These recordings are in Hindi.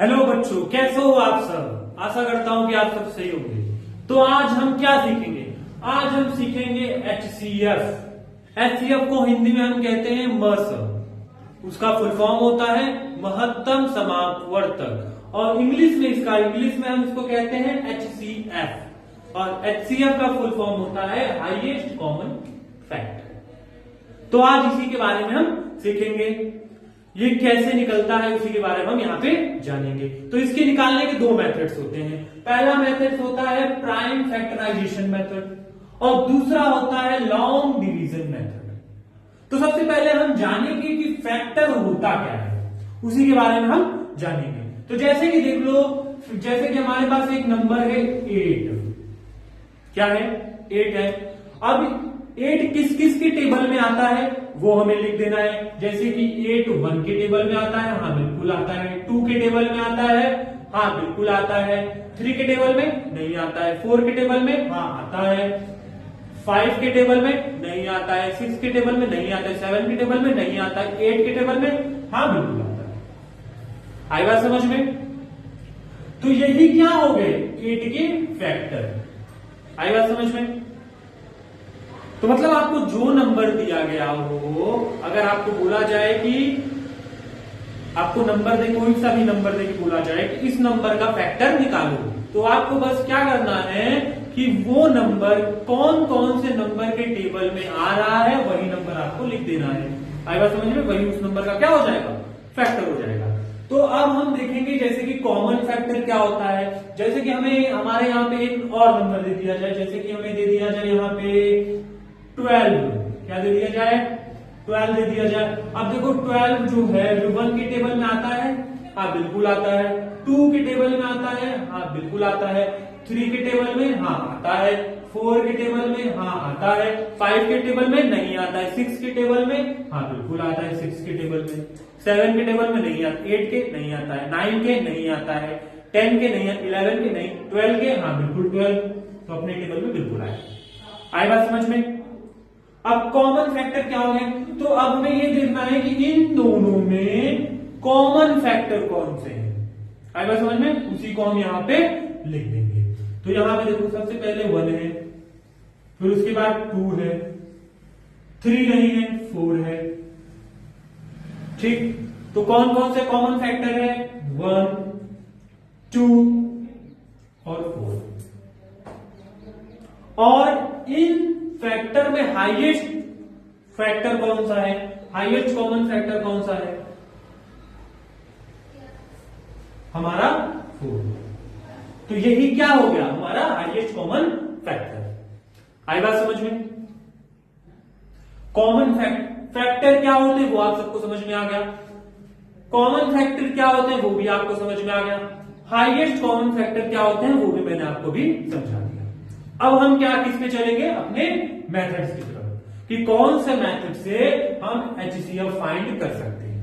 हेलो बच्चों, कैसे हो आप सब। आशा करता हूं कि आप सब सही होंगे। तो आज हम क्या सीखेंगे? आज हम सीखेंगे HCF। HCF को हिंदी में हम कहते हैं मस। उसका फुल फॉर्म होता है महत्तम समापवर्तक, और इंग्लिश में हम इसको कहते हैं HCF। और HCF का फुल फॉर्म होता है हाईएस्ट कॉमन फैक्टर। तो आज इसी के बारे में हम सीखेंगे। ये कैसे निकलता है उसी के बारे में हम यहाँ पे जानेंगे। तो इसके निकालने के दो मेथड्स होते हैं। पहला मेथड होता है प्राइम फैक्टराइजेशन मेथड और दूसरा होता है लॉन्ग डिवीजन मेथड। तो सबसे पहले हम जानेंगे कि फैक्टर होता क्या है, उसी के बारे में हम जानेंगे। तो जैसे कि देख लो, जैसे कि हमारे पास एक नंबर है 8। क्या है? 8 है। अब 8 किस किस के टेबल में आता है वो हमें लिख देना है। जैसे कि 8 1 के टेबल में आता है, हाँ बिल्कुल आता है। 2 के टेबल में आता है, हाँ बिल्कुल आता है। 3 के टेबल में नहीं आता है। 4 के टेबल में हाँ आता है। 5 के टेबल में नहीं आता है। 6 के टेबल में नहीं आता है। 7 के टेबल में नहीं आता है। 8 के टेबल में हाँ बिल्कुल आता है। आई बात समझ में? तो यही क्या हो गए 8 के फैक्टर। आई बात समझ में? तो मतलब आपको जो नंबर दिया गया हो, अगर आपको बोला जाए कि आपको नंबर दे, कोई सा भी नंबर दे के बोला जाए कि इस नंबर का फैक्टर निकालो, तो आपको बस क्या करना है कि वो नंबर कौन कौन से नंबर के टेबल में आ रहा है वही नंबर आपको लिख देना है। आई बात समझ में? वही उस नंबर का क्या हो जाएगा? फैक्टर हो जाएगा। तो अब हम देखेंगे जैसे कि कॉमन फैक्टर क्या होता है। जैसे कि हमें हमारे यहाँ पे एक और नंबर दे दिया जाए, जैसे कि हमें दे दिया जाए यहाँ पे 12। क्या दे दिया जाए? 12 दे दिया जाए। अब देखो 12 जो है जो 1 के टेबल में आता है, हाँ बिल्कुल आता है। 2 के टेबल में आता है, हाँ बिल्कुल आता है। 3 के टेबल में हाँ आता है। 4 के टेबल में हाँ आता है। 5 के टेबल में नहीं आता है। 6 के टेबल में हाँ बिल्कुल आता है। 6 के टेबल में। 7 के टेबल में नहीं आता। 8 के नहीं आता है। 9 के नहीं आता है। 10 के नहीं, 11 के नहीं, 12 के हाँ बिल्कुल 12। तो अपने टेबल में बिल्कुल आए। आई बात समझ में? अब कॉमन फैक्टर क्या हो गए? तो अब हमें ये देखना है कि इन दोनों में कॉमन फैक्टर कौन से हैं। आई बात समझ में? उसी को हम यहाँ पे लिख देंगे। तो यहां पे देखो, सबसे पहले 1 है, फिर उसके बाद 2 है, 3 नहीं है, 4 है। ठीक, तो कौन कौन से कॉमन फैक्टर है? 1, 2 और 4। और इन फैक्टर में हाईएस्ट फैक्टर कौन सा है? हाईएस्ट कॉमन फैक्टर कौन सा है? हमारा 4। तो यही क्या हो गया? हमारा हाईएस्ट कॉमन फैक्टर। आई बात समझ में? कॉमन फैक्टर क्या होते हैं वो आप सबको समझ में आ गया। कॉमन फैक्टर क्या होते हैं वो भी आपको समझ में आ गया। हाईएस्ट कॉमन फैक्टर क्या होते हैं वो भी मैंने आपको भी समझा दिया। अब हम क्या किस पे चलेंगे? अपने मेथड्स की तरफ, कि कौन से मेथड से हम HCF फाइंड कर सकते हैं।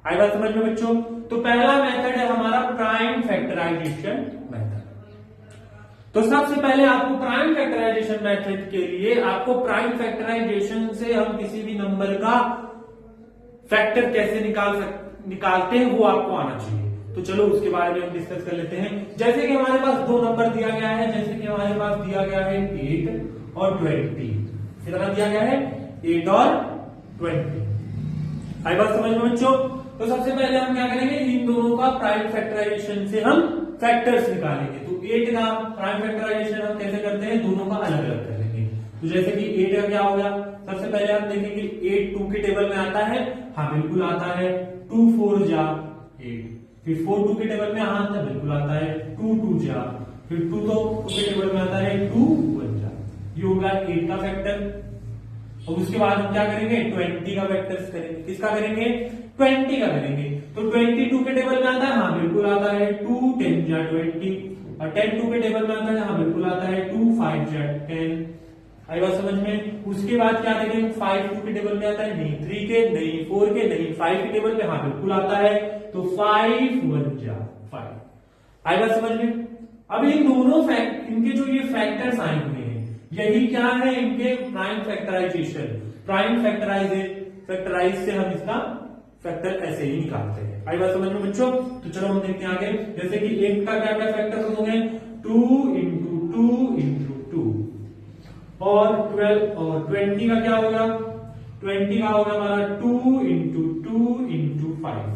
आई बात समझ में बच्चों? तो पहला मेथड है हमारा प्राइम फैक्टराइजेशन मेथड। तो सबसे पहले आपको प्राइम फैक्टराइजेशन मेथड के लिए आपको प्राइम फैक्टराइजेशन से हम किसी भी नंबर का फैक्टर कैसे निकालते हैं वो आपको आना चाहिए। तो चलो उसके बारे में हम डिस्कस कर लेते हैं। जैसे कि हमारे पास दो नंबर दिया गया है, जैसे कि हमारे पास दिया गया है 8 और 20। कितना दिया गया है? 8 और 20। आई बात समझ में बच्चों? तो सबसे पहले हम क्या करेंगे? इन दोनों का प्राइम फैक्टराइजेशन से हम फैक्टर्स निकालेंगे। तो 8 का प्राइम फैक्टराइजेशन हम कैसे करते हैं? दोनों का अलग अलग कर लेंगे। तो जैसे कि 8 का क्या हो गया? सबसे पहले हम देखेंगे 8 2 के टेबल में आता है, हाँ बिल्कुल आता है। 2 4 जा 8, फिर 4 2 के टेबल में आता है, बिल्कुल आता है। 2 2 जा, फिर 2 तो के टेबल में आता है, 2 1 जा। ये होगा 8 का फैक्टर। और उसके बाद हम क्या करेंगे? 20 का फैक्टर्स करेंगे। किसका करेंगे? 20 का करेंगे। तो 22 के टेबल में आता है, हाँ बिल्कुल आता है। 2 10 जा 20, और 10 2 के टेबल में आता है, हाँ बिल्कुल आता है। 2 5 जा 10। आई बात समझ में? उसके बाद क्या करेंगे? 5 2 के टेबल में आता है, नहीं। 3 के नहीं, 4 के नहीं, 5 के टेबल में हाँ बिल्कुल आता है। तो 5 1 जा 5। आई बात समझ में? अब इन दोनों इनके जो ये फैक्टर्स आए हुए हैं, यही क्या है? इनके प्राइम फैक्टराइजेशन। प्राइम फैक्टराइज से हम इसका फैक्टर ऐसे ही निकालते हैं। आई बात समझ में बच्चों? तो चलो हम देखते हैं आगे। जैसे कि 1 का क्या क्या फैक्टर होंगे, 2 इंटू 2 इंटू 2, और 12 और 20 का क्या होगा, 20 का होगा हमारा 2 इंटू 2 इंटू 5।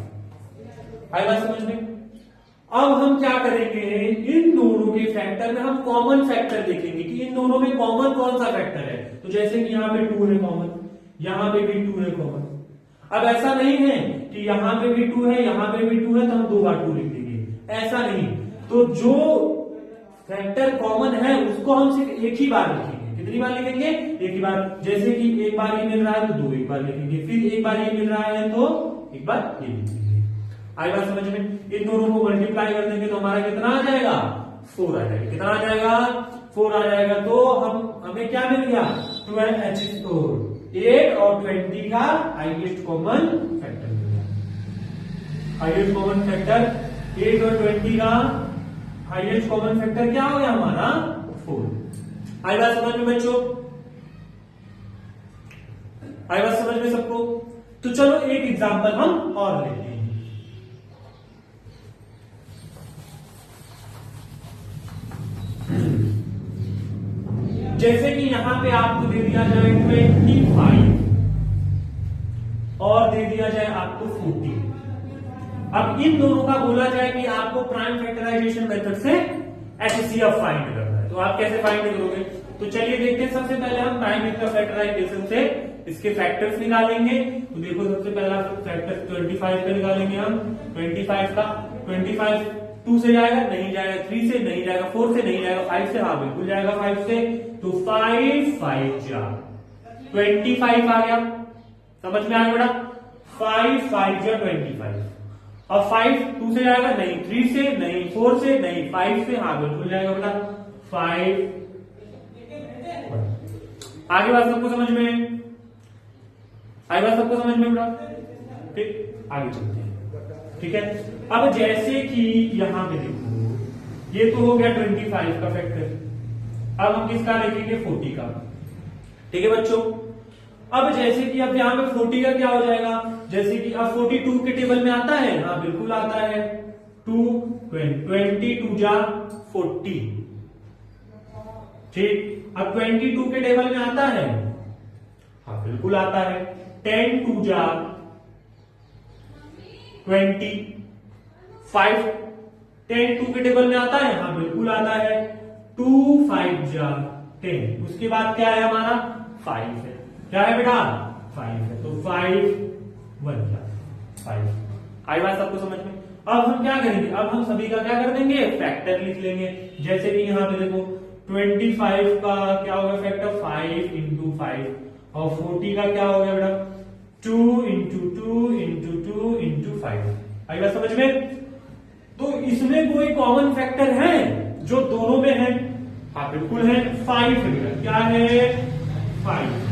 आई बात समझ में? अब हम क्या करेंगे, इन दोनों के फैक्टर में हम कॉमन फैक्टर देखेंगे कि इन दोनों में कॉमन कौन सा फैक्टर है। तो जैसे कि यहाँ पे 2 है कॉमन, यहाँ पे भी 2 है कॉमन। अब ऐसा नहीं है कि यहाँ पे भी 2 है, यहाँ पे भी 2 है, तो हम 2 बार 2 लिख देंगे, ऐसा नहीं। तो जो फैक्टर कॉमन है उसको हम सिर्फ एक ही बार लिखेंगे। कितनी बार लिखेंगे, एक ही बार। जैसे कि एक बार ये मिल रहा है तो 2 एक बार लिखेंगे, फिर एक बार ये मिल रहा है तो एक बार ये लिखेंगे। आई बात समझ में? इन दोनों को मल्टीप्लाई कर देंगे तो हमारा कितना आ जाएगा, 4 आ जाएगा। कितना आ जाएगा, 4 आ जाएगा। तो हमें क्या मिल गया, 12H4, 8 और 20 का हाईएस्ट कॉमन फैक्टर मिल गया। हाईएस्ट कॉमन फैक्टर 8 और 20 का हाईएस्ट कॉमन फैक्टर क्या हो गया हमारा, 4। आई बात समझ में बच्चों? आई बात समझ में सबको? तो चलो एक एग्जांपल हम और लेते हैं। जैसे कि यहां पे आपको दे दिया जाए 25 और दे दिया जाए आपको 40। अब इन दोनों का बोला जाए कि आपको प्राइम फैक्टराइजेशन मेथड से एचसीएफ फाइंड करना है, तो आप कैसे फाइंड करोगे? तो चलिए देखते हैं। सबसे पहले हम प्राइम फैक्टराइजेशन से इसके फैक्टर्स निकालेंगे। तो देखो सबसे पहला फैक्टर 25 का निकालेंगे हम। 25 का 25 2 से जाएगा, नहीं जाएगा, 3 से नहीं जाएगा, 4 से नहीं जाएगा, 5 से, हाँ बिल्कुल जाएगा 5 से। तो 5 5 जा 25 आ गया, समझ में आया बेटा? 5 5 जा 25। अब 5 2 से जाएगा, नहीं, 3 से नहीं, 4 से नहीं, 5 से, हाँ बिल्कुल जाएगा बेटा 5। आगे बात सबको समझ में? आगे बात सबको समझ में बेटा? ठीक, आगे चलते हैं। ठीक है, अब जैसे कि यहां पे देखो, ये तो हो गया 25 का फैक्टर। अब हम किसका लिखेंगे, 40 का। ठीक है बच्चों? अब जैसे कि अब यहां पे 40 का क्या हो जाएगा, जैसे कि अब 42 के टेबल में आता है, हाँ बिल्कुल आता है। 2 22 जा 40। ठीक, अब 22 के टेबल में आता है, हाँ बिल्कुल आता है। 10 2 जा 20। 5 10 2 के टेबल में आता है, हाँ बिल्कुल आता है। 2 5 जा 10। उसके बाद क्या है हमारा, 5 है। क्या है बेटा, 5 है। तो 5 1 जा 5। आई बात सबको समझ में? अब हम क्या करेंगे, अब हम सभी का क्या कर देंगे, फैक्टर लिख लेंगे। जैसे कि यहां पे देखो 25 का क्या होगा फैक्टर, 5 इंटू 5, और 40 का क्या हो गया बेटा, 2 इंटू 2 इंटू 2 इंटू 5। आई बात समझ में? तो इसमें कोई कॉमन फैक्टर है जो दोनों में है, हाँ बिल्कुल है, 5 है। क्या है, 5।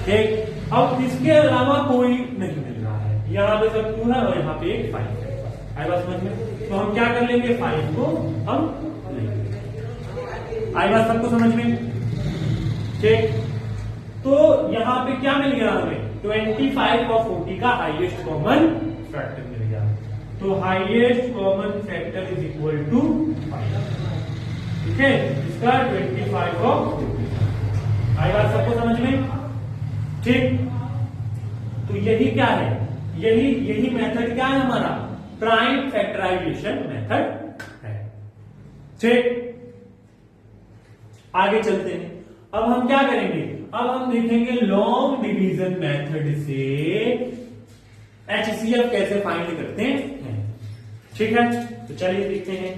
ठीक, अब इसके अलावा कोई नहीं मिल रहा है, यहाँ पे सब 2 है और यहाँ पे एक 5 है। आई बात समझ में? तो हम क्या कर लेंगे, 5 को हम लेंगे। आई बात सबको समझ में? ठीक, तो यहां पे क्या मिल गया हमें, 25 और 40 का हाईएस्ट कॉमन फैक्टर मिल गया। तो highest common factor is equal to 5। ठीक है, इसका 25 और 40। आई बात सबको समझ में? ठीक, तो यही क्या है, यही मेथड क्या है हमारा, प्राइम फैक्टराइजेशन मेथड है। ठीक, आगे चलते हैं। अब हम क्या करेंगे, अब हम देखेंगे लॉन्ग डिवीजन मेथड से एचसीएफ कैसे फाइंड करते हैं। ठीक है, तो चलिए देखते हैं।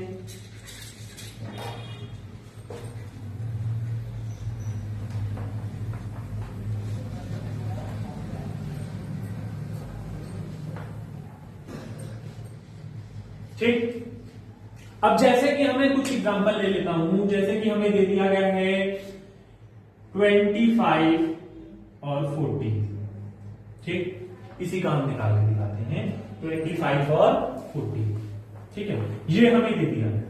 ठीक, अब जैसे कि हमें कुछ एग्जांपल ले लेता हूं। जैसे कि हमें दे दिया गया है 25 और 40। ठीक, इसी का हम निकाल के दिखाते हैं, 25 और 40। ठीक है, ये हमें दे दिया है।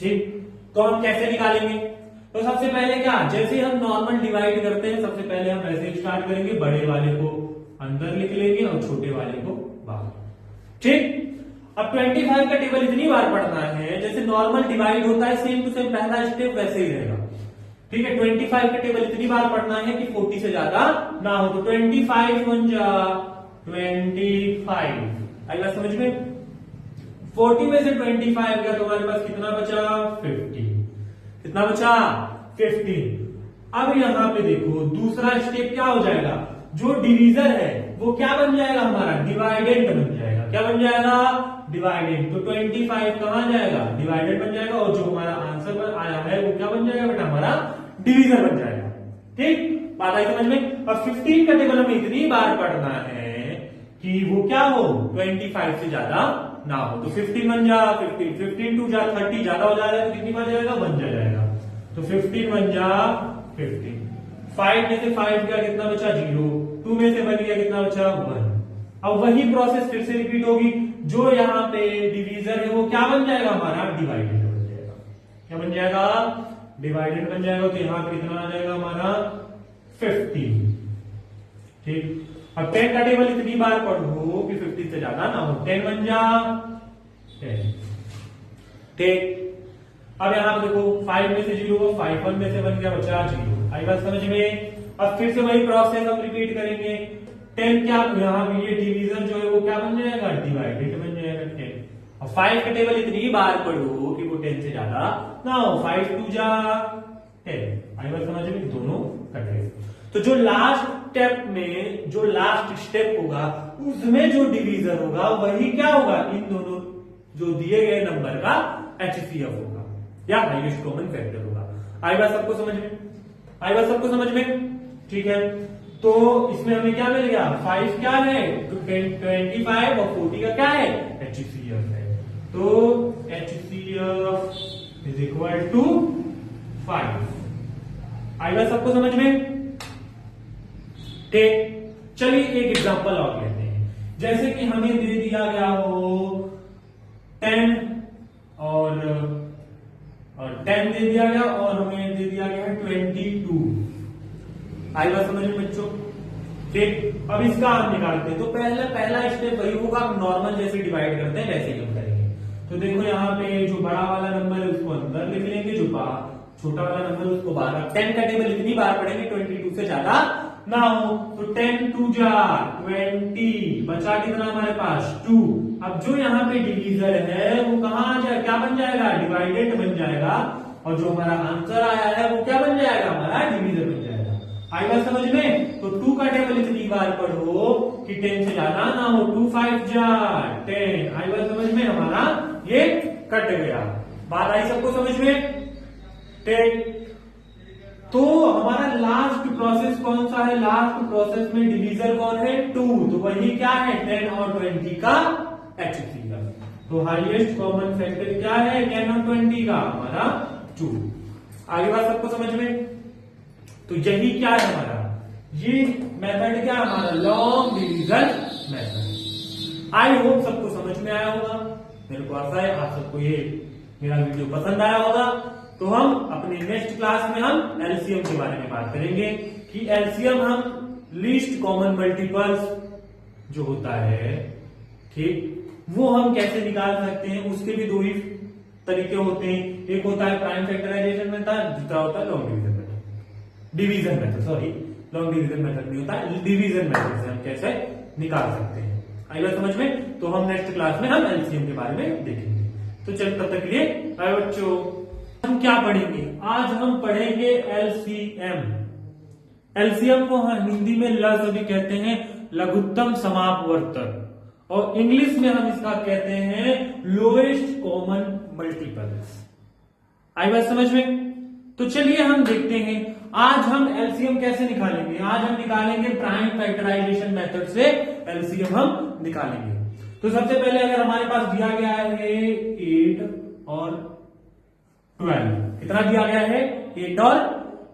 ठीक, तो हम कैसे निकालेंगे, तो सबसे पहले क्या, जैसे हम नॉर्मल डिवाइड करते हैं, सबसे पहले हम ऐसे स्टार्ट करेंगे, बड़े वाले को अंदर लिख लेंगे और छोटे वाले को बाहर। ठीक, अब 25 का टेबल इतनी बार पढ़ना है, जैसे नॉर्मल डिवाइड होता है सेम टू सेम पहला स्टेप वैसे ही रहेगा। ठीक है, 25 का टेबल इतनी बार पढ़ना है कि 40 से ज्यादा ना हो। तो 25 1 जा 25, आएगा समझ में। 40 में से 25 गया तो हमारे पास कितना बचा 50। कितना बचा 50। अब यहाँ पे देखो दूसरा स्टेप क्या हो जाएगा, जो डिवीजर है वो क्या बन जाएगा हमारा, डिवाइडेंट बन जाएगा। क्या बन जाएगा, डिवाइडेंट। तो 25 कहां जाएगा, डिवाइडेड बन जाएगा, और जो हमारा आंसर पर आया है वो क्या बन जाएगा बेटा, हमारा डिवीजर बन जाएगा। ठीक, बात आई समझ में। अब 15 का टेबल हमें इतनी बार पढ़ना है कि वो क्या हो, 25 से ज्यादा ना हो। तो 15 बन जा 15, 15 2 जा 30, ज्यादा हो जाएगा तो कितनी बार जाएगा, 1 जाएगा। तो 15 बन जा 15। 5 में से 5 गया कितना बचा 0, 2 में से 1 गया कितना बचा 1। अब वही प्रोसेस फिर से रिपीट होगी, जो यहाँ पे डिवीजर है वो क्या बन जाएगा हमारा, डिवाइडेड बन जाएगा। क्या बन जाएगा, डिवाइडेड बन जाएगा। तो यहाँ पे कितना आ जाएगा हमारा 15। ठीक, अब 10 का टेबल इतनी बार पढ़ो कि 50 से ज्यादा ना हो। 10 बन जा 10। ठीक, अब यहाँ पे देखो 5 में से 0, 5 1 में से 1 गया बचा 0। आई बात समझ में। अब फिर से वही प्रोसेस हम रिपीट करेंगे। 10 क्या, यहाँ पे ये डिवीजन जो है वो क्या बन जाएगा, डिवाइडेड बन जाएगा 10। अब 5 का टेबल इतनी बार पढ़ो कि वो 10 से ज्यादा ना हो। 5 2 जा 10। आई बात समझ में, दोनों कट गए। तो जो लास्ट स्टेप में जो लास्ट स्टेप होगा उसमें जो डिवीजन होगा वही क्या होगा, इन दोनों जो दिए गए नंबर का HCF होगा या हाईएस्ट कॉमन फैक्टर होगा। आई बात सबको समझ में, आई बात सबको समझ में। ठीक है, तो इसमें हमें क्या मिल गया, 5 क्या है, 25 और 40 का क्या है, HCF है। तो HCF इज इक्वल टू 5। आई बात सबको समझ में। ठीक, चलिए एक एग्जांपल और लेते हैं। जैसे कि हमें दे दिया गया हो 10 और 10 दे दिया गया और हमें दे दिया गया है 22। आई बात समझ में बच्चों। ठीक, अब इसका हम निकालते हैं। तो पहला स्टेप वही होगा, हम नॉर्मल जैसे डिवाइड करते हैं वैसे ही हम करेंगे। तो देखो यहाँ पे जो बड़ा वाला नंबर है उसको अंदर लिख लेंगे, जो छोटा वाला नंबर उसको बाहर। 10 का टेबल इतनी बार पढ़ेंगे 22 से ज्यादा ना हो। तो 10 2 जा 20, बचा कितना हमारे पास 2। अब जो यहाँ पे डिवीजर है वो कहाँ आ जाएगा, क्या बन जाएगा, डिवाइडेड बन जाएगा। और जो हमारा आंसर आया है वो क्या बन जाएगा, हमारा डिवीजर बन जाएगा। आई बात समझ में। तो 2 का टेबल इतनी बार पढ़ो कि 10 से ज्यादा ना हो। 2 5 जा 10। आई बात समझ में, हमारा ये कट गया। बात आई सबको समझ में। ठीक, तो हमारा लास्ट प्रोसेस कौन सा है, लास्ट प्रोसेस में डिवीजर कौन है, 2। तो वही क्या है, 10 और 20 का HCF। तो हाईएस्ट कॉमन फैक्टर क्या है, 10 और 20 का हमारा 2। आगे बात सबको समझ में। तो यही क्या है हमारा, ये मेथड क्या है हमारा, long division method. I hope सबको समझ में आया होगा। मेरे को आशा है आप सबको ये मेरा वीडियो पसंद आया होगा। तो हम अपने नेक्स्ट क्लास में हम एलसीएम के बारे में बात करेंगे कि एलसीएम हम लीस्ट कॉमन मल्टीपल्स जो होता है, ठीक, वो हम कैसे निकाल सकते हैं। उसके भी 2 ही तरीके होते हैं। एक होता है प्राइम फैक्टराइजेशन मेथड, दूसरा होता है long division method. Division method, sorry long division method नहीं होता, डिवीजन मेथड से हम कैसे निकाल सकते हैं। आई बात समझ में। तो हम नेक्स्ट क्लास में हम एलसीएम के बारे में देखेंगे। तो चल तब तक के लिए बाय बच्चों। हम क्या पढ़ेंगे आज, हम पढ़ेंगे एलसीएम। एलसीएम को हम हिंदी में लस भी कहते हैं, लघुत्तम समापवर्तक, और इंग्लिश में हम इसका कहते हैं लोएस्ट कॉमन मल्टीपल्स। आई बात समझ में। तो चलिए हम देखते हैं आज हम एलसीएम कैसे निकालेंगे। आज हम निकालेंगे प्राइम फैक्टराइजेशन मेथड से एलसीएम हम निकालेंगे। तो सबसे पहले अगर हमारे पास दिया गया है 8 और 12, कितना दिया गया है, 8 और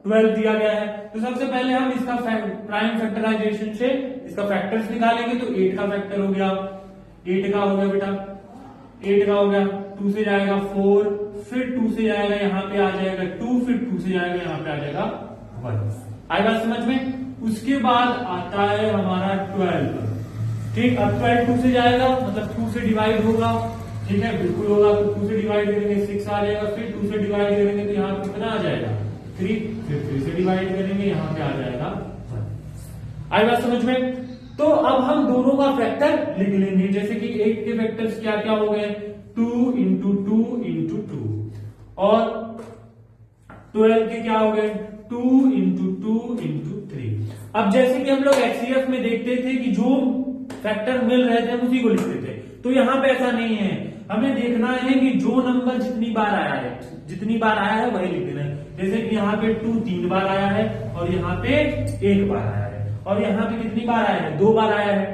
12 दिया गया है। तो सबसे पहले हम इसका प्राइम फैक्टराइजेशन से इसका फैक्टर्स निकालेंगे। तो 8 का फैक्टर हो गया, 8 का हो गया बेटा, 8 का हो गया, 2 से जाएगा 4, फिर 2 से जाएगा यहाँ पे आ जाएगा 2, फिर 2 से जाएगा यहाँ पे आ जाएगा 1। आई बात समझ में। उसके बाद आता है हमारा 12। ठीक, अब 12 2 से जाएगा, मतलब 2 से डिवाइड होगा। ठीक है, बिल्कुल होगा, तो 2 से डिवाइड करेंगे 6 आ जाएगा, फिर 2 से डिवाइड करेंगे तो यहाँ पे कितना आ जाएगा 3, फिर 3 से डिवाइड करेंगे यहाँ पे आ जाएगा 1। आई बात समझ में? तो अब हम दोनों का फैक्टर लिख लेंगे, जैसे कि 8 के फैक्टर्स क्या क्या हो गए, 2 इंटू 2 इंटू 2, और 12 के क्या हो गए 2 इंटू 2 इंटू 3। अब जैसे कि हम लोग एचसीएफ में देखते थे कि जो फैक्टर मिल रहे थे हम उसी को लिखते थे, तो यहाँ पे ऐसा नहीं है। हमें देखना है कि जो नंबर जितनी बार आया है वही लिख देना है। जैसे कि यहाँ पे 2 3 बार आया है, और यहाँ पे 1 बार आया है, और यहाँ पे कितनी बार आया है 2 बार आया है।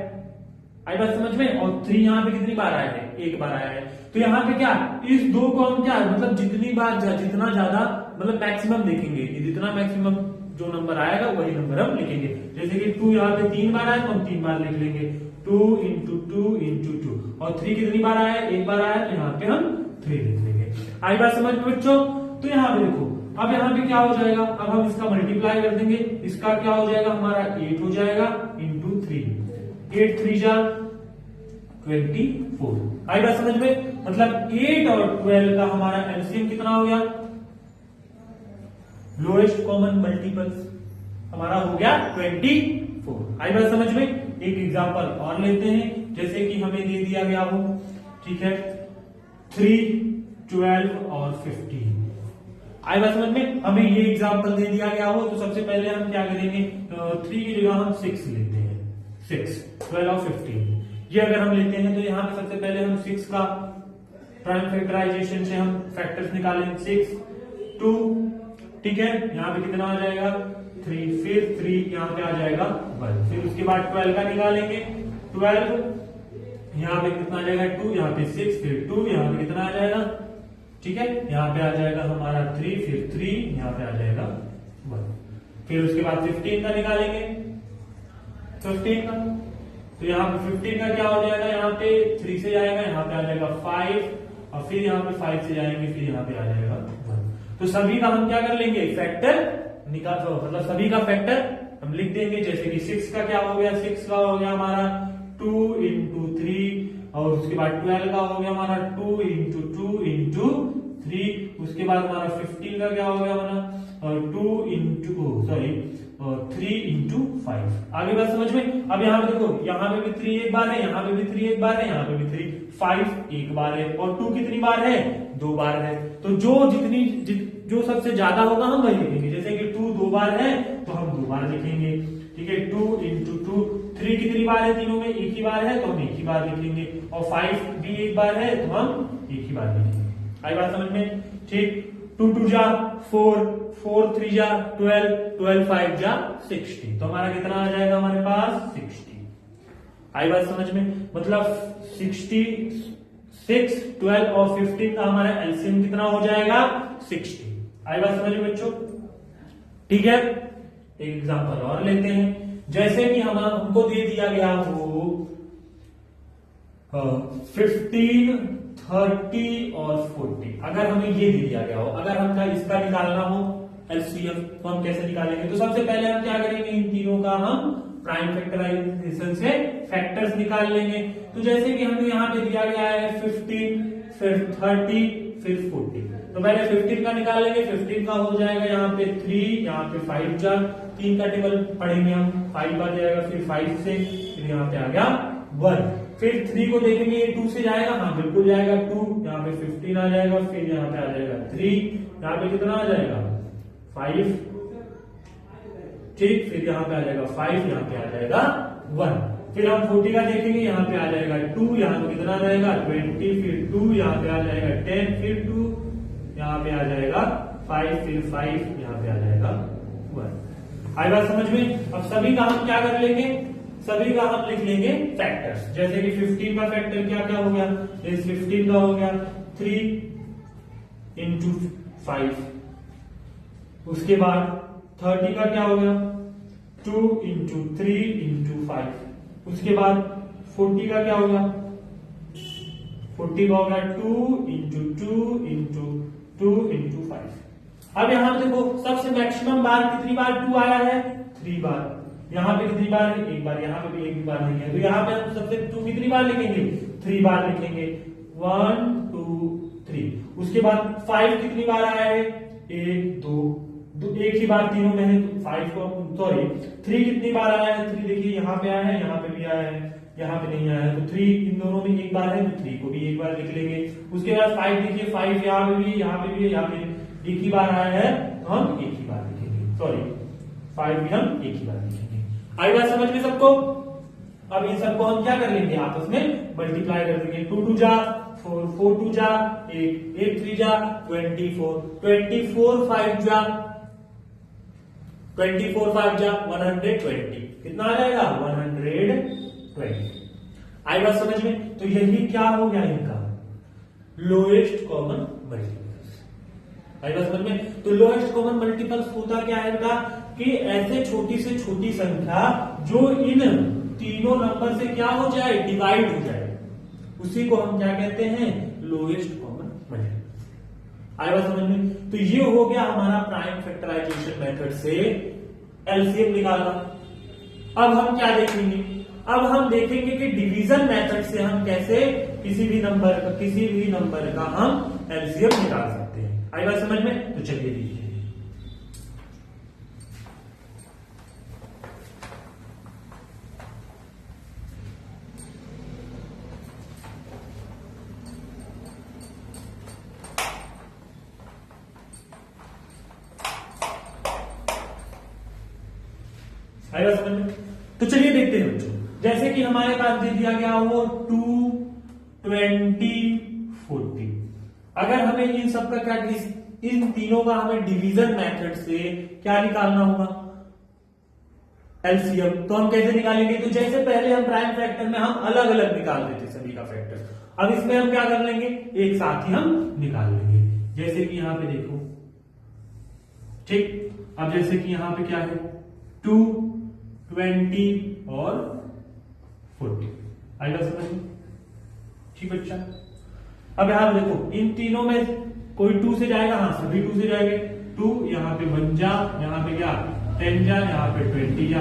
आई बात समझ में? और 3 यहाँ पे कितनी बार आया है 1 बार आया है। तो यहाँ पे क्या, इस 2 को हम क्या, मतलब जितनी बार जितना ज्यादा मतलब मैक्सिमम देखेंगे, जितना मैक्सिमम जो नंबर आएगा वही नंबर हम लिखेंगे। जैसे कि 2 यहाँ पे 3 बार आया तो हम 3 बार लिख लेंगे, 2 इंटू 2 इंटू 2, और 3 कितनी बार आया है 1 बार आया, तो यहाँ पे हम 3 लिख लेंगे। आई बात समझ में बच्चों? तो यहाँ पे देखो, अब यहाँ पे क्या हो जाएगा, अब हम इसका मल्टीप्लाई कर देंगे, इसका क्या हो जाएगा हमारा 8 हो जाएगा इंटू 3, 8 3 जा 24। आई बात समझ में? मतलब 8 और 12 का हमारा एलसीएम कितना हो गया, लोएस्ट कॉमन मल्टीपल्स हमारा हो गया 24। आई बात समझ में? एक एग्जांपल और लेते हैं, जैसे कि हमें दे दिया गया हो, ठीक है, 3 12 और 15। आई बात समझ में? हमें ये एग्जांपल दे दिया गया हो, तो सबसे पहले हम क्या करेंगे, 3 की जगह हम 6 लेते हैं, 6 12 और 15 ये अगर हम लेते हैं, तो यहाँ पे सबसे पहले हम 6 का प्राइम फैक्टराइजेशन से हम फैक्टर्स निकालेंगे, 6 2, ठीक है, यहाँ पे कितना आ जाएगा 3, फिर 3 यहाँ पे आ जाएगा 1, फिर उसके बाद 12 का निकालेंगे, 12 यहाँ पे कितना आ जाएगा 2, यहाँ पे 6, फिर 2 यहाँ पे कितना आ जाएगा, ठीक है, यहाँ पे आ जाएगा हमारा 3, फिर 3 यहाँ पे आ जाएगा 1, फिर उसके बाद 15 का निकालेंगे, 15 का, तो यहाँ पे 15 का क्या हो जाएगा, यहाँ पे 3 से जाएगा, यहाँ पे आ जाएगा 5, और फिर यहाँ पे 5 से जाएंगे, फिर यहाँ पे आ जाएगा 1। तो सभी का हम क्या कर लेंगे, फैक्टर निकाल, मतलब सभी का फैक्टर हम लिख देंगे। जैसे कि 6 का क्या हो गया, 6 का हो गया हमारा 2 इंटू 3, और उसके बाद 12 का हो गया हमारा 2 इंटू 2 इंटू 3, उसके बाद हमारा 15 का क्या हो गया हमारा, और 2 इंटू 3 इंटू 5। आगे बात समझ में? अब यहाँ पे देखो, यहाँ पे भी 3 एक बार है, यहाँ पे भी 3 एक बार है, यहाँ पे भी 3, 5 एक बार है, और 2 कितनी बार है 2 बार है। तो जो सबसे ज्यादा होगा हम वही लिखेंगे। जैसे कि 2 2 बार है तो हम 2 बार लिखेंगे, ठीक है, 2 इंटू 2, 3 कितनी बार है, तीनों में एक ही बार है तो हम एक ही बार लिखेंगे, और 5 भी एक बार है तो हम एक ही बार लिखेंगे। आई बात समझ में? ठीक, 2 2 जा 4, 4 3 जा 12, 12 5 जा 60, तो हमारा कितना आ जाएगा हमारे पास 60। आई बात समझ में? मतलब 66 12 और 15 का हमारा एलसीएम कितना हो जाएगा 60। आई बात समझ में बच्चों? ठीक है, एक एग्जांपल और लेते हैं। जैसे कि हमको दे दिया गया हो 15 30 और 40, अगर हमें ये दे दिया गया हो, अगर हमका इसका निकालना हो एलसीएम, तो हम कैसे निकालेंगे? तो सबसे पहले हम क्या करेंगे, इन तीनों का हम प्राइम फैक्टराइजेशन से फैक्टर्स निकाल लेंगे। तो जैसे कि हमें यहाँ पे दिया गया है 15, फिर 30, फिर 40, तो पहले 15 का निकाल लेंगे। 15 का हो जाएगा यहाँ पे 3, यहाँ पे 5 जा 3 का टेबल पढ़ेंगे हम, 5 आ जाएगा, फिर 5 से, फिर यहाँ पे आ गया 1, फिर 3 को देखेंगे, ये 2 से जाएगा, हाँ बिल्कुल जाएगा 2, यहाँ पे 15 आ जाएगा, फिर यहाँ पे आ जाएगा 3, यहाँ पे कितना आ जाएगा 5, ठीक, फिर यहाँ पे आ जाएगा 5, यहाँ पे आ जाएगा 1, फिर हम 40 का देखेंगे, यहाँ पे आ जाएगा 2, यहाँ पे कितना रहेगा 20, फिर 2 यहाँ पे आ जाएगा 10, फिर 2 यहाँ पे आ जाएगा 5, फिर 5 यहाँ पे आ जाएगा 1। आई बात समझ में? अब सभी का हम क्या कर लेंगे, सभी का हम लिख लेंगे फैक्टर्स। जैसे कि 15 का फैक्टर क्या क्या हो गया, इस 15 का हो गया 3 इंटू 5, उसके बाद 30 का क्या हो गया 2 इंटू 3 इंटू 5, उसके बाद 40 का क्या हो गया, 40 का हो गया 2 इंटू 2 इंटू 2 इंटू 5। अब यहां देखो सबसे मैक्सिमम बार कितनी बार 2 आया है 3 बार, यहाँ पे कितनी बार है, एक बार, यहाँ पे भी एक बार नहीं है, तो यहाँ पे हम सबसे 2 कितनी बार लिखेंगे, 3 बार लिखेंगे, 1 2 3। उसके बाद 5 कितनी बार आया है, 1 2 एक ही बार तीनों में है, तो 5 को सॉरी 3 कितनी बार आया है, 3 देखिए यहाँ पे आया है, यहाँ पे भी आया है, यहाँ पे नहीं आया है, तो 3 इन दोनों में एक बार है, तो 3 को भी एक बार लिख लेंगे। उसके बाद 5 देखिए, 5 यहाँ पे भी, यहाँ पे भी, यहाँ पे एक ही बार आया है, तो हम एक ही बार लिखेंगे, सॉरी 5 भी हम एक ही बार लिखेंगे। आई बात समझ में सबको? अब इन सबको हम क्या कर लेंगे, आपस में मल्टीप्लाई कर देंगे, 2 2 जा 4, 4 2 जा 8, 8 3 जा 24, 24 5 जा 24 5 जा 120, कितना आ जाएगा, 120। आई बात समझ में? तो यही क्या हो गया इनका लोएस्ट कॉमन मल्टीपल्स। आई बात समझ में? तो लोएस्ट कॉमन मल्टीपल्स होता क्या है इनका, कि ऐसे छोटी से छोटी संख्या जो इन तीनों नंबर से क्या हो जाए, डिवाइड हो जाए, उसी को हम क्या कहते हैं, लोएस्ट कॉमन मल्टीपल। आई बात समझ में? तो ये हो गया हमारा प्राइम फैक्टराइजेशन मेथड से एलसीएम निकालना। अब हम क्या देखेंगे, अब हम देखेंगे कि डिवीजन मेथड से हम कैसे किसी भी नंबर का हम एलसीएम निकाल सकते हैं। आई बात समझ में? तो चलिए देखिए, आई बात समझ में? तो चलिए देखते हैं बच्चों, जैसे कि हमारे पास दे दिया गया वो 2 20 40। अगर हमें इन सब का क्या, इन तीनों का हमें डिवीजन मेथड से क्या निकालना होगा, एलसीएम। तो हम कैसे निकालेंगे, तो जैसे पहले हम प्राइम फैक्टर में हम अलग अलग निकाल देते सभी का फैक्टर, अब इसमें हम क्या कर लेंगे, एक साथ ही हम निकाल लेंगे। जैसे कि यहां पे देखो, ठीक, अब जैसे कि यहां पे क्या है, 2 20 और 40। आएगा समझ में? ठीक बच्चा। अब यहां पे देखो, इन तीनों में कोई 2 से जाएगा, हाँ सभी 2 से जाएंगे, 2 यहाँ पे 1 जा, यहाँ पे क्या 10 जा, यहाँ पे 20 जा।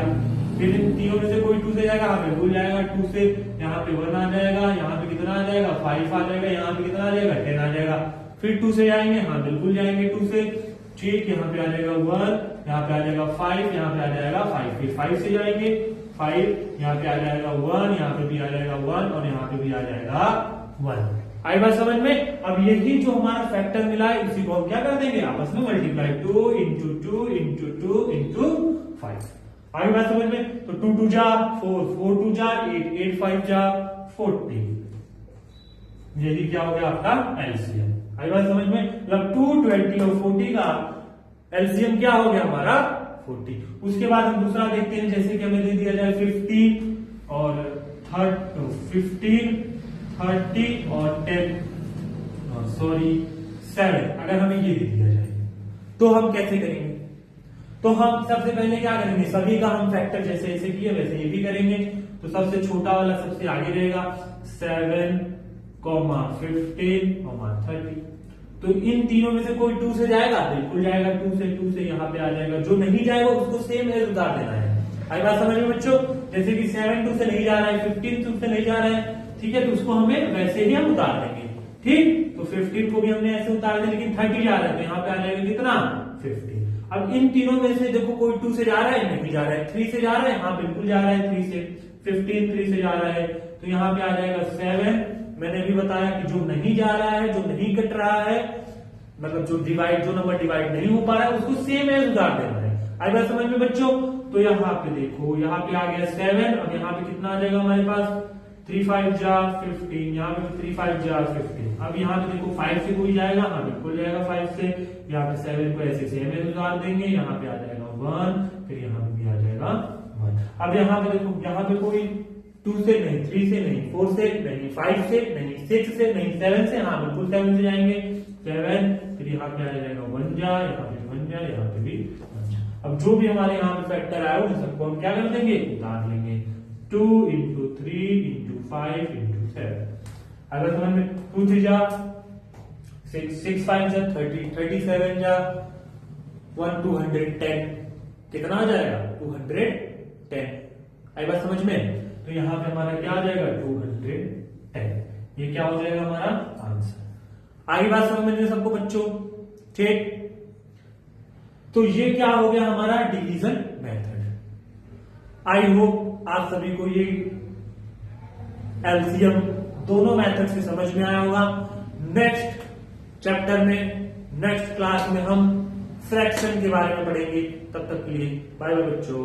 फिर इन तीनों में से कोई 2 से जाएगा, यहाँ पे 2 जाएगा, 2 से यहाँ पे 1 आ जाएगा, यहाँ पे कितना आ जाएगा 5 आ जाएगा, यहाँ पे कितना आ जाएगा 10 आ जाएगा। फिर 2 से जाएंगे, हाँ बिल्कुल जाएंगे 2 से, ठीक, यहाँ पे आ जाएगा 1, यहाँ पे आ जाएगा 5, यहाँ पे आ जाएगा 5, फिर 5 से जाएंगे 5, यहाँ पे आ जाएगा 1, यहाँ पे भी आ जाएगा 1 और यहाँ पे भी आ जाएगा 1। आई बात समझ में? अब यही जो हमारा फैक्टर मिला है, इसी को हम क्या कर देंगे, आपस में मल्टीप्लाई, 2 इंटू 2 इंटू 2 इंटू 5। आई बात समझ में? तो 2 2 जा 4, 4 2 जा 8, 8 5 जा 40। यही क्या हो गया आपका एलसीएम। आई बात समझ में? मतलब 2 20 और 40 का एलसीएम क्या हो गया हमारा 40। उसके बाद हम दूसरा देखते हैं, जैसे कि हमें दे दिया जाए 15 और 15 30 और 10 सॉरी 7, अगर हमें ये दे दिया जाए तो हम कैसे करेंगे, तो हम सबसे पहले क्या करेंगे, सभी का हम फैक्टर जैसे ऐसे किए वैसे ये भी करेंगे। तो सबसे छोटा वाला सबसे आगे रहेगा, 7, 15, 30। तो इन तीनों में से कोई 2 से जाएगा, बिल्कुल जाएगा, 2 से यहाँ पे आ जाएगा, जो नहीं जाएगा उसको सेम एज उतार देना है। आई बात समझ में बच्चों? जैसे कि 7 2 से नहीं जा रहा है, 15 2 से नहीं जा रहा है, ठीक है, तो उसको हमें वैसे ही हम उतार देंगे, ठीक। तो 15 को भी हमने ऐसे उतार दिया, लेकिन 30 जा रहा है तो यहाँ पे आ जाएगा कितना 50। अब इन तीनों में से देखो, कोई 2 से जा रहा है, नहीं जा रहा है, 3 से जा रहा है, हाँ बिल्कुल जा रहा है 3 से, 15 3 से जा रहा है, तो यहाँ पे आ जाएगा 7। मैंने भी बताया कि जो नहीं जा रहा है, जो नहीं कट रहा है, मतलब जो नंबर डिवाइड नहीं हो पा रहा है, उसको सेम एज उतार देना है। आई बात समझ में बच्चों? तो यहाँ पे देखो, यहाँ पे आ गया 7, अब यहाँ पे कितना आ जाएगा हमारे पास, 3 5 जा 15, यहाँ पे 3 5 जा 15। अब यहाँ पे देखो 5 से कोई जाएगा, हाँ बिल्कुल जाएगा 5 से, यहाँ पे 7 को ऐसे सेम एज उतार देंगे, यहाँ पे आ जाएगा 1, फिर यहाँ पे भी आ जाएगा 1। अब यहाँ पे देखो, यहाँ पे कोई 2 से नहीं, 3 से नहीं, 4 से नहीं, 5 से नहीं, 6 से नहीं, 7 से, हाँ बिल्कुल 7 से जाएंगे, 7, फिर यहाँ पे आ जाएगा 1 जा, यहाँ पे 1 जा, यहाँ पे भी 1 जा। अब जो भी हमारे यहाँ पे फैक्टर आया उन सबको हम क्या कर देंगे, उतार लेंगे, 2 इंटू 3 इंटू 5 इंटू 7। अगर समझ में, 2 3 जा 6 5 जा 30, 37 जा 1 210, कितना आ जाएगा 210। आई बात समझ में? तो यहाँ पे हमारा क्या आ जाएगा 210, ये क्या हो जाएगा हमारा आंसर। आगे बात समझ में सबको बच्चों? ठीक, तो ये क्या हो गया हमारा डिवीजन मेथड। आई होप आप सभी को ये एलसीएम दोनों मेथड से समझ में आया होगा। नेक्स्ट चैप्टर में, नेक्स्ट क्लास में हम फ्रैक्शन के बारे में पढ़ेंगे। तब तक के लिए बाय बाय बच्चों।